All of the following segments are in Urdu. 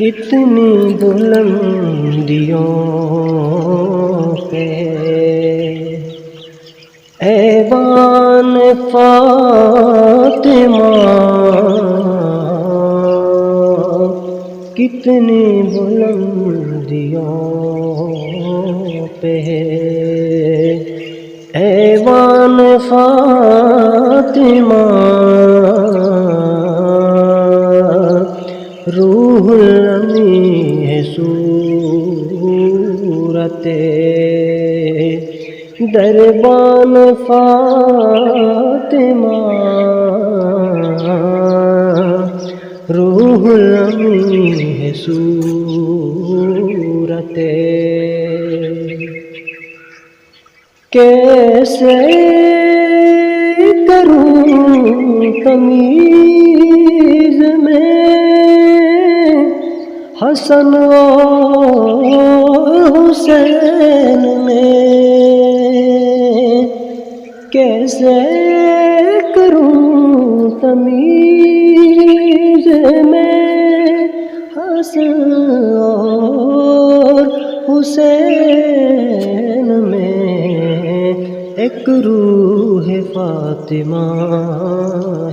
کتنی بلندیوں پہ ایوان فاطمہ، کتنی بلندیوں پہ ایوان فاطمہ، روح الامین ہے صورت دربان فاطمہ، روح الامین ہے صورت، کیسے کروں تمیز میں حسن اور حسین میں، کیسے کروں تمیز میں حسن اور حسین میں، ایک روح فاطمہ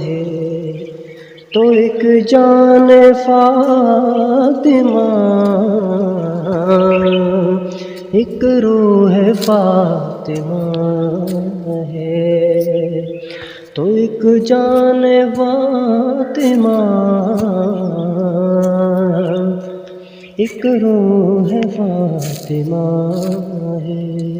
ہے تو ایک جان فاطمہ، ایک روح فاطمہ ہے تو ایک جان فاطمہ، ایک روح فاطمہ ہے۔